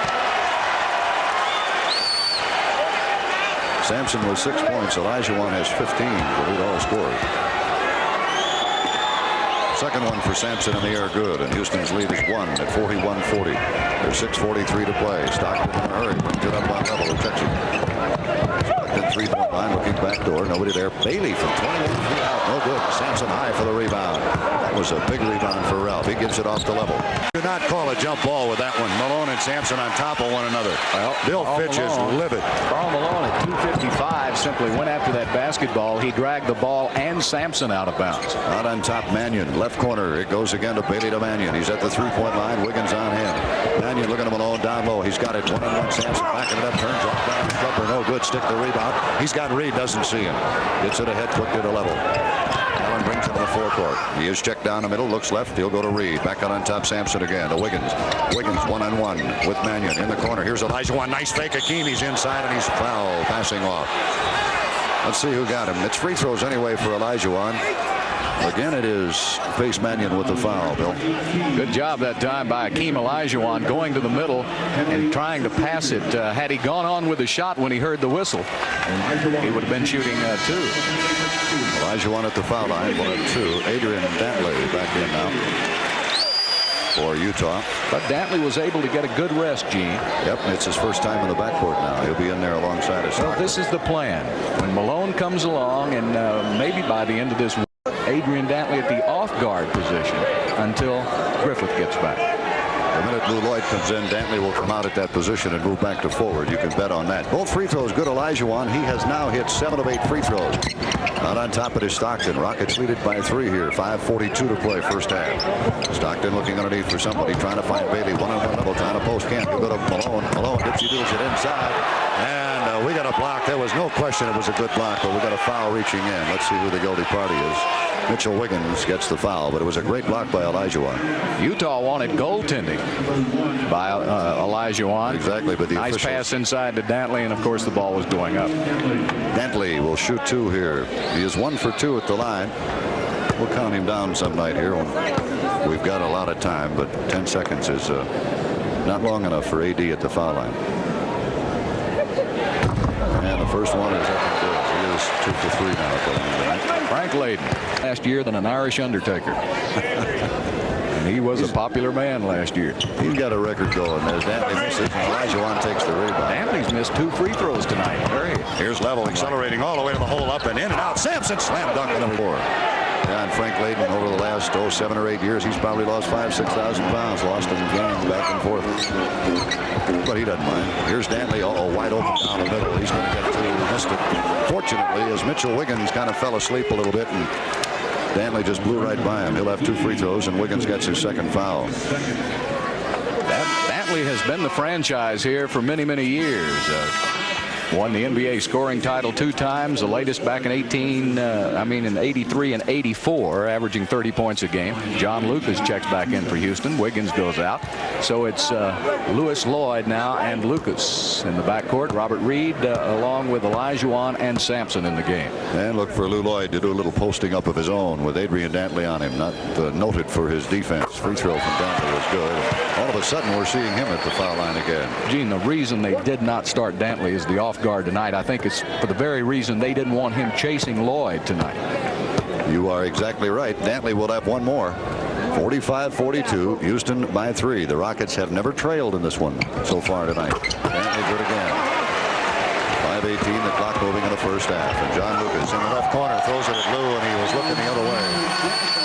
Sampson with 6 points. Olajuwon has 15 to lead all scorers. Second one for Sampson in the air, good, and Houston's lead is 1 at 41-40. There's 6:43 to play. Stockton in a hurry. Brings it up on level. Who checks it? Stockton three-point line, looking back door. Nobody there. Bailey from 21 feet out. No good. Sampson high for the rebound. That was a big rebound for Ralph. He gives it off the level. Do not call a jump ball with that one. Malone and Sampson on top of one another. Well, Bill Fitch is livid. Karl Malone at 2:55 simply went after that basketball. He dragged the ball and Sampson out of bounds. Out on top, Mannion. Left corner. It goes again to Bailey to Mannion. He's at the three-point line. Wiggins on him. Mannion looking at Malone down low. He's got it. One-on-one. Sampson backing it up. Turns off down. Jumper. No good. Stick the rebound. He's got Reed. Doesn't see him. Gets it ahead. Quick to the level. Allen brings it to the forecourt. He is checked down the middle. Looks left. He'll go to Reed. Back out on top. Sampson again to Wiggins. Wiggins one-on-one with Mannion in the corner. Here's Olajuwon. Nice fake. Hakeem. He's inside and he's fouled. Passing off. Let's see who got him. It's free throws anyway for Olajuwon. Again, it is Pace Mannion with the foul, Bill. Good job that time by Hakeem Olajuwon going to the middle and trying to pass it. Had he gone on with the shot when he heard the whistle, he would have been shooting two. Olajuwon at the foul line, 1 and 2. Adrian Dantley back in now for Utah. But Dantley was able to get a good rest, Gene. Yep, it's his first time in the backcourt now. He'll be in there alongside us. Well, this is the plan. When Malone comes along, and maybe by the end of this week, Adrian Dantley at the off-guard position until Griffith gets back. The minute Lou Lloyd comes in, Dantley will come out at that position and move back to forward. You can bet on that. Both free throws good. Olajuwon. He has now hit 7 of 8 free throws. Out on top of his Stockton. Rockets lead it by 3 here. 5:42 to play first half. Stockton looking underneath for somebody, trying to find Bailey. One-on-one level, trying to post. Can't. He'll go to Malone. Malone dipsy doodles it inside. And we got a block. There was no question it was a good block, but we got a foul reaching in. Let's see who the guilty party is. Mitchell Wiggins gets the foul, but it was a great block by Olajuwon. Utah wanted goaltending by Olajuwon. Exactly, but the nice pass inside to Dantley, and of course the ball was going up. Dantley will shoot 2 here. He is 1 for 2 at the line. We'll count him down some night here. We've got a lot of time, but 10 seconds is not long enough for AD at the foul line. And the first one is up and good. He is 2 for 3 now at the line tonight. Frank Layden, last year than an Irish Undertaker. And he was a popular man last year. He's got a record going. There's Dantley misses. Olajuwon takes the rebound. Dantley's missed 2 free throws tonight. Here's Level accelerating all the way to the hole, up and in and out. Sampson slam dunk on the floor. Yeah, and Frank Layden over the last 7 or 8 years, he's probably lost 5,000-6,000 pounds, lost in games back and forth. But he doesn't mind. Here's Dantley, wide open down the middle. He's going to get 2. He missed it. Fortunately, as Mitchell Wiggins kind of fell asleep a little bit, and Dantley just blew right by him. He'll have 2 free throws, and Wiggins gets his second foul. Dantley has been the franchise here for many, many years. Won the NBA scoring title 2 times, the latest back in 83 and 84, averaging 30 points a game. John Lucas checks back in for Houston. Wiggins goes out. So it's Lewis, Lloyd now, and Lucas in the backcourt. Robert Reed along with Olajuwon and Sampson in the game. And look for Lou Lloyd to do a little posting up of his own with Adrian Dantley on him. Not noted for his defense. Free throw from Dantley was good. All of a sudden, we're seeing him at the foul line again. Gene, the reason they did not start Dantley is the off guard tonight. I think it's for the very reason they didn't want him chasing Lloyd tonight. You are exactly right. Dantley will have one more. 45-42. Houston by 3. The Rockets have never trailed in this one so far tonight. Dantley good again. 5:18. The clock moving in the first half. And John Lucas in the left corner throws it at Lou, and he was looking the other way.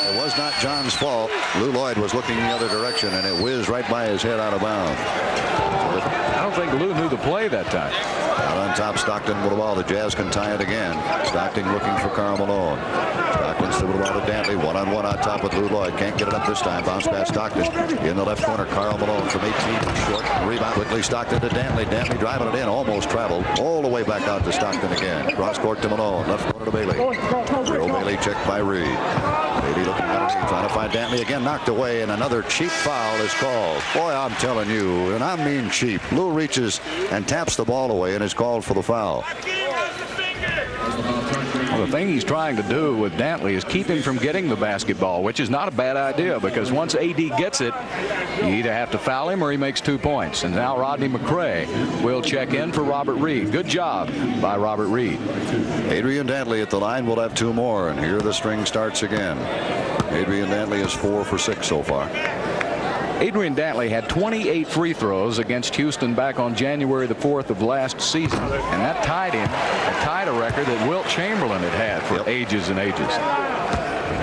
It was not John's fault. Lou Lloyd was looking the other direction, and it whizzed right by his head out of bounds. I don't think Lou knew the play that time. Out on top, Stockton with the ball. The Jazz can tie it again. Stockton looking for Karl Malone. Stockton still with the ball to Dantley. One-on-one on top with Lou Lloyd. Can't get it up this time. Bounce pass Stockton. In the left corner, Karl Malone from 18. Short. Rebound quickly. Stockton to Dantley. Dantley driving it in. Almost traveled. All the way back out to Stockton again. Cross court to Malone. Left corner to Bailey. Bailey checked by Reed. Bailey looking underneath. Trying to find Dantley again. Knocked away. And another cheap foul is called. Boy, I'm telling you. And I mean cheap. Lou reaches and taps the ball away and is called for the foul. Well, the thing he's trying to do with Dantley is keep him from getting the basketball, which is not a bad idea, because once AD gets it, you either have to foul him or he makes 2 points. And now Rodney McRae will check in for Robert Reed. Good job by Robert Reed. Adrian Dantley at the line will have 2 more, and here the string starts again. Adrian Dantley is 4 for 6 so far. Adrian Dantley had 28 free throws against Houston back on January the 4th of last season, and that tied a record that Wilt Chamberlain had for ages and ages.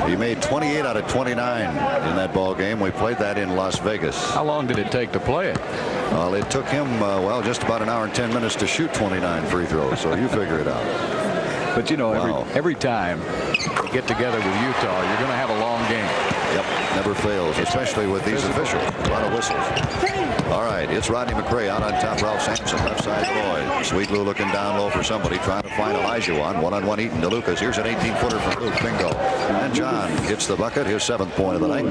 He made 28 out of 29 in that ball game. We played that in Las Vegas. How long did it take to play it? Well, it took him just about an hour and 10 minutes to shoot 29 free throws, so you figure it out. But you know, every time you get together with Utah, you're going to have a long game. Yep, never fails, especially with these officials. A lot of whistles. All right, it's Rodney McRae out on top. Ralph Sampson, left side Lloyd. Sweet Lou looking down low for somebody, trying to find Olajuwon. One-on-one Eaton to Lucas. Here's an 18-footer from Luke. Bingo. And John hits the bucket, his 7th point of the night.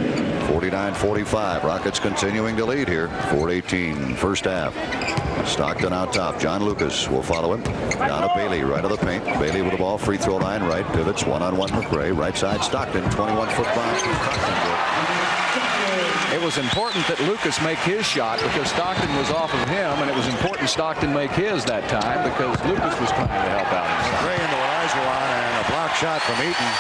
49-45. Rockets continuing to lead here. 4:18 first half. Stockton out top. John Lucas will follow him. Down to Bailey, right of the paint. Bailey with the ball, free throw line right. Pivots, one-on-one McRae. Right side Stockton, 21-foot bounce. It was important that Lucas make his shot because Stockton was off of him, and it was important Stockton make his that time because Lucas was trying to help out himself. McRae into Olajuwon, and a block shot from Eaton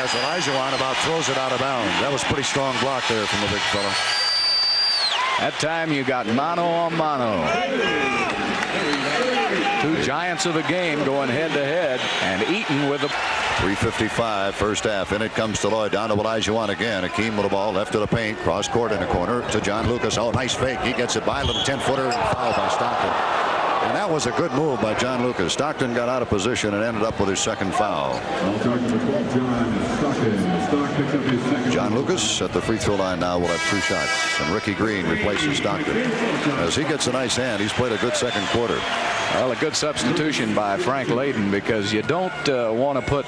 as Olajuwon about throws it out of bounds. That was a pretty strong block there from the big fella. That time you got mano on mano. 2 giants of the game going head to head, and Eaton with the 3:55 first half. In it comes to Lloyd, down to Olajuwon again. Akeem with the ball left to the paint, cross court in the corner to John Lucas. Oh, nice fake. He gets it by a little 10-footer and fouled by Stockton. And that was a good move by John Lucas. Stockton got out of position and ended up with his 2nd foul. John Lucas at the free throw line now will have 2 shots. And Ricky Green replaces Stockton. As he gets a nice hand, he's played a good 2nd quarter. Well, a good substitution by Frank Layden because you don't want to put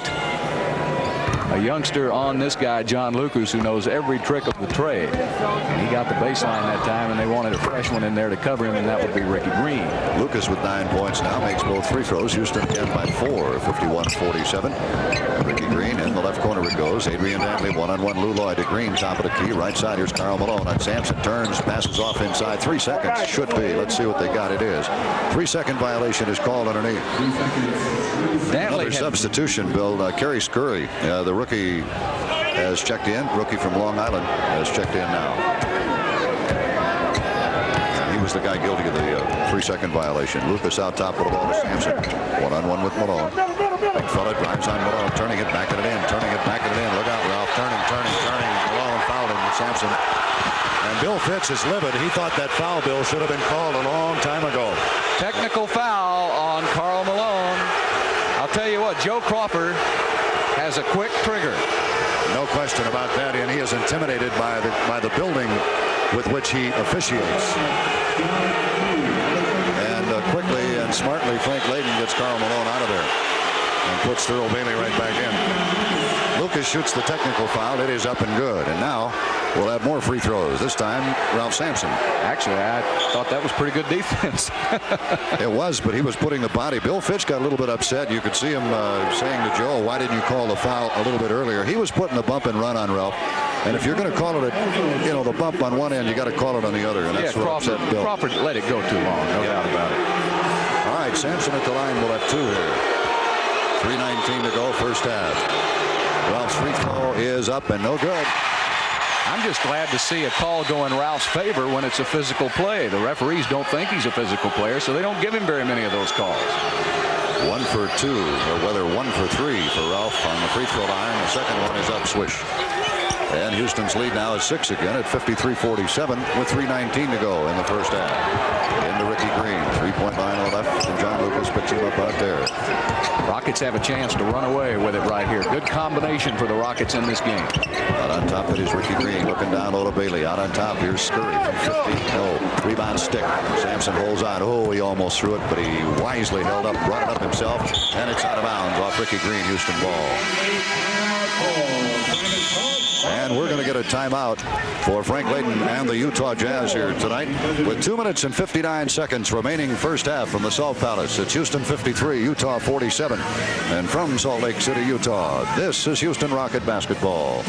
a youngster on this guy, John Lucas, who knows every trick of the trade. And he got the baseline that time, and they wanted a fresh one in there to cover him, and that would be Ricky Green. Lucas with 9 points now, makes both free throws. Houston again by 4, 51-47. Ricky Green in the left corner it goes. Adrian Dantley one-on-one. Lou Lloyd to Green, top of the key. Right side, here's Karl Malone on Sampson. Turns, passes off inside. 3 seconds. Should be. Let's see what they got. It is. 3-second violation is called underneath. Another substitution, Bill. Kerry Scurry, the rookie, has checked in. Rookie from Long Island has checked in now. He was the guy guilty of the 3-second violation. Lucas out top with the ball to Sampson. One-on-one with Malone. Big fella drives on Malone, turning it, backing it in, turning it, backing it in. Look out, Ralph. Turning. Malone fouled him with Sampson. And Bill Fitz is livid. He thought that foul, Bill, should have been called a long time ago. Technical foul on Karl Malone. I'll tell you what, Joe Crawford has a quick trigger. No question about that, and he is intimidated by the building with which he officiates. And quickly, and And smartly, Frank Layden gets Karl Malone out of there and puts Thurl Bailey right back in. Lucas shoots the technical foul. It is up and good. And now we'll have more free throws. This time, Ralph Sampson. Actually, I thought that was pretty good defense. It was, but he was putting the body. Bill Fitch got a little bit upset. You could see him saying to Joe, why didn't you call the foul a little bit earlier? He was putting the bump and run on Ralph. And if you're going to call it, the bump on one end, you got to call it on the other. And that's what upset Bill. Crawford let it go too long. No doubt about it. All right, Sampson at the line will have 2 here. 3:19 to go, first half. Ralph's free throw is up and no good. I'm just glad to see a call go in Ralph's favor when it's a physical play. The referees don't think he's a physical player, so they don't give him very many of those calls. 1 for 2, or whether 1 for 3 for Ralph on the free throw line. The second one is up, swish. And Houston's lead now is 6 again at 53-47 with 3:19 to go in the first half. Into Ricky Green, 3-point line on the left, and John Lucas picks him up out there. Rockets have a chance to run away with it right here. Good combination for the Rockets in this game. Out on top, it is Ricky Green looking down low to Bailey. Out on top, here's Scurry from 50. No. Rebound stick. Sampson holds on. Oh, he almost threw it, but he wisely held up, brought it up himself, and it's out of bounds off Ricky Green. Houston ball. And we're going to get a timeout for Frank Layden and the Utah Jazz here tonight with 2 minutes and 59 seconds remaining first half from the Salt Palace. It's Houston 53, Utah 47. And from Salt Lake City, Utah, this is Houston Rocket basketball.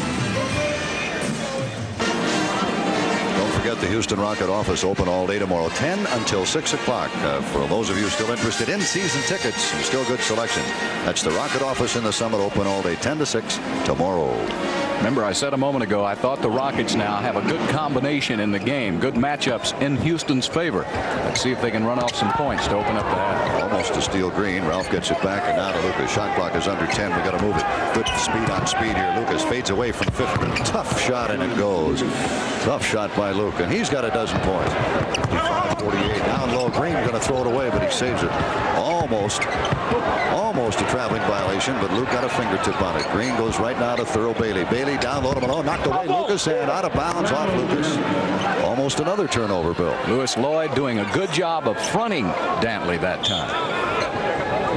Don't forget the Houston Rocket office open all day tomorrow, 10 until 6 o'clock. For those of you still interested in season tickets and still good selection, that's the Rocket office in the Summit, open all day 10 to 6 tomorrow. Remember, I said a moment ago, I thought the Rockets now have a good combination in the game. Good matchups in Houston's favor. Let's see if they can run off some points to open up the half. Almost to steal Green. Ralph gets it back, and now to Lucas. Shot clock is under 10. We got to move it. Good speed on speed here. Lucas fades away from 50. Tough shot, and it goes. Tough shot by Luke, and he's got a dozen points. 55-48. Down low. Green going to throw it away, but he saves it. Almost a traveling violation, but Luke got a fingertip on it. Green goes right now to Thurl Bailey. Bailey down low to Malone, knocked away Lucas, and out of bounds off Lucas. Almost another turnover, Bill. Lewis Lloyd doing a good job of fronting Dantley that time.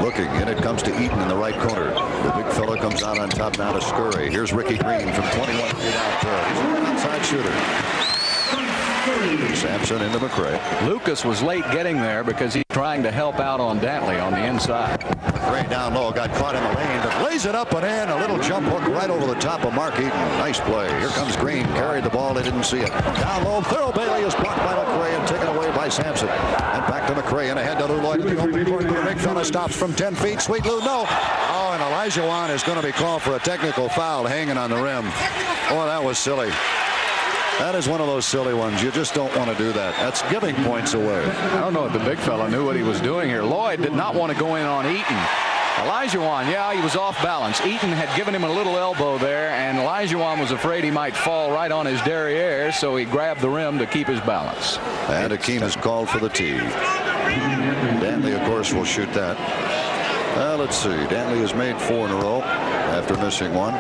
Looking, and it comes to Eaton in the right corner. The big fella comes out on top now to Scurry. Here's Ricky Green from 21 feet out there. He's an outside shooter. Sampson into McRae. Lucas was late getting there because he's trying to help out on Dantley on the inside. I don't know if the big fella knew what he was doing here. Lloyd did not want to go in on Eaton. Elijah Wan, yeah, he was off balance. Eaton had given him a little elbow there, and Elijah Wan was afraid he might fall right on his derriere, so he grabbed the rim to keep his balance. And Akeem is called for the tee. Dantley, of course, will shoot that. Let's see. Dantley has made 4 in a row after missing one.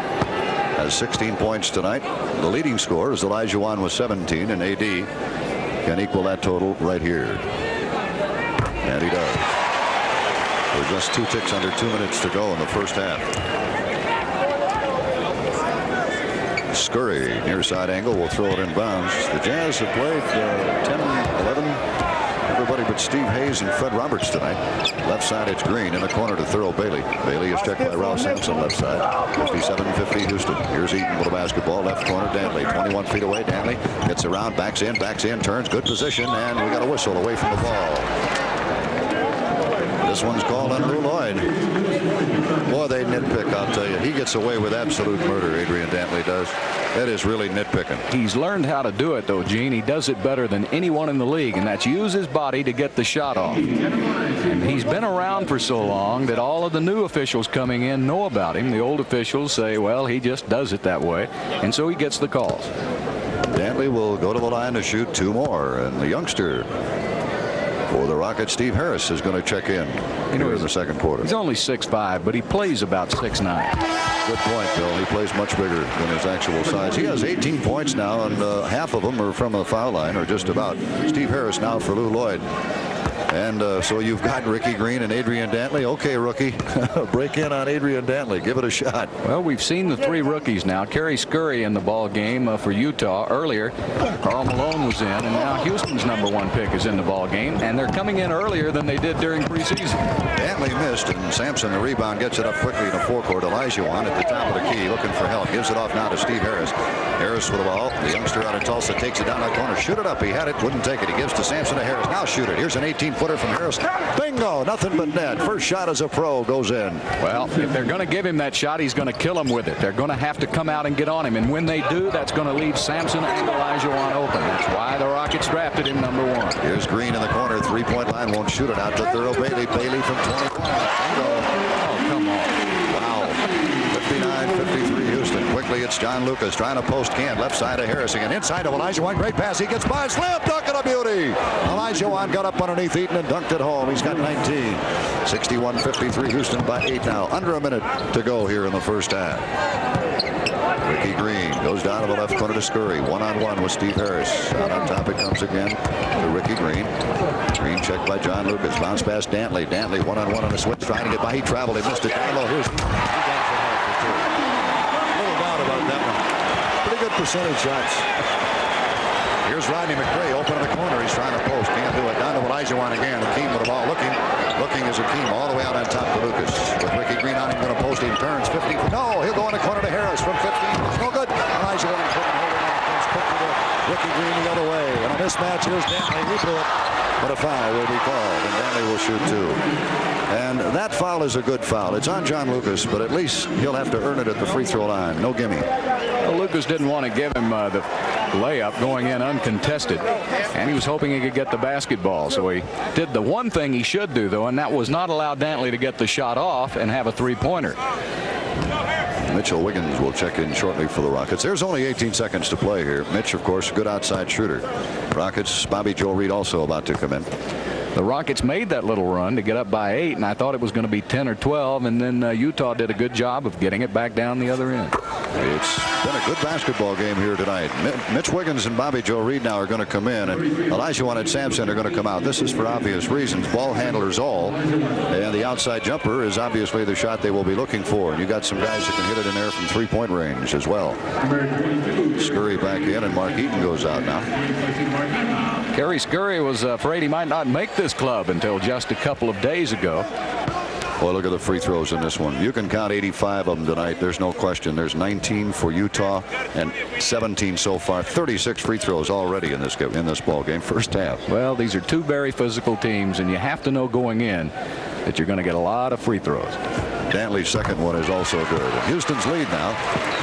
Has 16 points tonight. The leading scorer is Elijah Wan with 17, and AD can equal that total right here. And he does. We're just 2 ticks under 2 minutes to go in the first half. Scurry, near side angle, will throw it in bounds. The Jazz have played 10, 11. Everybody but Steve Hayes and Fred Roberts tonight. Left side, it's Green in the corner to Thurl Bailey. Bailey is checked by Ralph Sampson, left side. 57-50 Houston. Here's Eaton with a basketball. Left corner, Dantley. 21 feet away. Dantley gets around, backs in, turns. Good position, and we got a whistle away from the ball. This one's called on Lou Lloyd. Boy, they nitpick, I'll tell you. He gets away with absolute murder, Adrian Dantley does. That is really nitpicking. He's learned how to do it, though, Gene. He does it better than anyone in the league, and that's use his body to get the shot off. And he's been around for so long that all of the new officials coming in know about him. The old officials say, well, he just does it that way, and so he gets the calls. Dantley will go to the line to shoot 2 more, and the youngster for the Rockets, Steve Harris, is going to check in here in the second quarter. He's only 6'5", but he plays about 6'9". Good point, Bill. He plays much bigger than his actual size. He has 18 points now, and half of them are from the foul line, or just about. Steve Harris now for Lou Lloyd. And so you've got Ricky Green and Adrian Dantley. Okay, rookie, break in on Adrian Dantley. Give it a shot. Well, we've seen the three rookies now. Kerry Scurry in the ball game for Utah earlier. Karl Malone was in, and now Houston's #1 pick is in the ball game, and they're coming in earlier than they did during preseason. Dantley missed, and Sampson, the rebound, gets it up quickly in the forecourt. Olajuwon at the top of the key, looking for help. Gives it off now to Steve Harris. Harris with the ball. The youngster out of Tulsa takes it down that corner. Shoot it up. He had it. Wouldn't take it. He gives to Sampson to Harris. Now shoot it. Here's an 18-footer from Harris. Bingo. Nothing but net. First shot as a pro goes in. Well, if they're going to give him that shot, he's going to kill him with it. They're going to have to come out and get on him. And when they do, that's going to leave Sampson and Olajuwon open. That's why the Rockets drafted him #1. Here's Green in the corner. Three-point line. Won't shoot it out to Thurl Bailey. Bailey from 21. Oh, come on. Wow. 59-53 Houston. Quickly, it's John Lucas trying to post Cam. Left side of Harris again. Inside to Olajuwon. Great pass. He gets by. Slam dunk and a beauty. Olajuwon got up underneath Eaton and dunked it home. He's got 19. 61-53 Houston by 8 now. Under a minute to go here in the first half. Ricky Green goes down to the left corner to Scurry. One-on-one with Steve Harris. Out on top it comes again to Ricky Green. Green checked by John Lucas. Bounce past Dantley. Dantley one-on-one on a switch trying to get by. He traveled. He missed it. Down low. Here's little doubt about that one. Pretty good percentage shots. Here's Rodney McRae open in the corner. He's trying to post. Can't do it. Down to Olajuwon again. Akeem with the ball. Looking as Akeem all the way out on top to Lucas. With Ricky Green on him, going to post. He turns 15. No, he'll go in the corner to Harris from 15. It's no good. Olajuwon couldn't hold it on. Comes quickly to Ricky Green the other way. And a mismatch. Here's Dantley. He blew it. But a foul will be called, and Dantley will shoot 2. And that foul is a good foul. It's on John Lucas, but at least he'll have to earn it at the free throw line. No gimme. Well, Lucas didn't want to give him the layup going in uncontested, and he was hoping he could get the basketball. So he did the one thing he should do, though, and that was not allow Dantley to get the shot off and have a three-pointer. Mitchell Wiggins will check in shortly for the Rockets. There's only 18 seconds to play here. Mitch, of course, a good outside shooter. Rockets, Bobby Joe Reed also about to come in. The Rockets made that little run to get up by 8, and I thought it was going to be 10 or 12, and then Utah did a good job of getting it back down the other end. It's been a good basketball game here tonight. Mitch Wiggins and Bobby Joe Reed now are going to come in, and Olajuwon and Sampson are going to come out. This is for obvious reasons. Ball handlers all, and the outside jumper is obviously the shot they will be looking for. And you got some guys that can hit it in there from three-point range as well. Scurry back in, and Mark Eaton goes out now. Kerry Scurry was afraid he might not make this club until just a couple of days ago. Boy, look at the free throws in this one. You can count 85 of them tonight. There's no question. There's 19 for Utah and 17 so far. 36 free throws already in this ball game. First half. Well, these are two very physical teams, and you have to know going in that you're going to get a lot of free throws. Dantley's second one is also good. Houston's lead now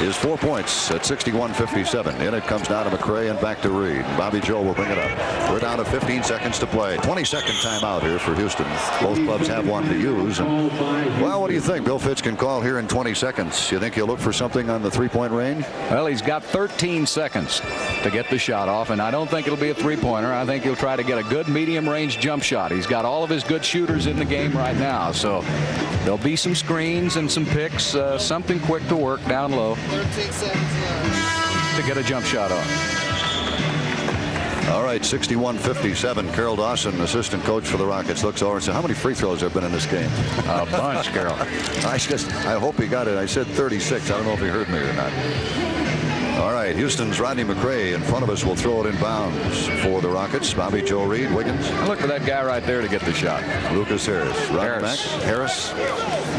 is 4 points at 61-57. In it comes down to McRae and back to Reed. Bobby Joe will bring it up. We're down to 15 seconds to play. 22nd timeout here for Houston. Both clubs have one to use. And, well, what do you think? Bill Fitz can call here in 20 seconds. You think he'll look for something on the three-point range? Well, he's got 13 seconds to get the shot off, and I don't think it'll be a three-pointer. I think he'll try to get a good medium-range jump shot. He's got all of his good shooters in the game right now, so there'll be some screens and some picks, something quick to work down low to get a jump shot off. All right, 61-57. Carol Dawson, assistant coach for the Rockets, looks over and says, how many free throws have been in this game? A bunch, Carol. I hope he got it. I said 36. I don't know if he heard me or not. All right, Houston's Rodney McRae in front of us will throw it in bounds for the Rockets. Bobby Joe Reed, Wiggins. Look for that guy right there to get the shot. Lucas Harris. Harris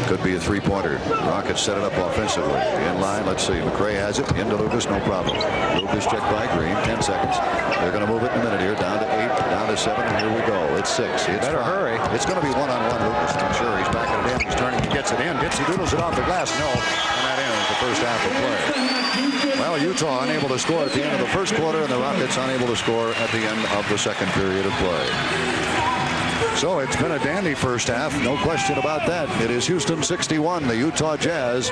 could be a three-pointer. Rockets set it up offensively. In line, let's see. McRae has it. Into Lucas, no problem. Lucas checked by Green. 10 seconds. They're going to move it in a minute here. Down to 8, down to 7, and here we go. It's 6. It's better 5. Hurry. It's going to be one-on-one Lucas. I'm sure he's backing it in. He's turning. He gets it in. Dipsy doodles it off the glass. No. And that ends the first half of play. Well, Utah unable to score at the end of the first quarter, and the Rockets unable to score at the end of the second period of play. So it's been a dandy first half, no question about that. It is Houston 61, the Utah Jazz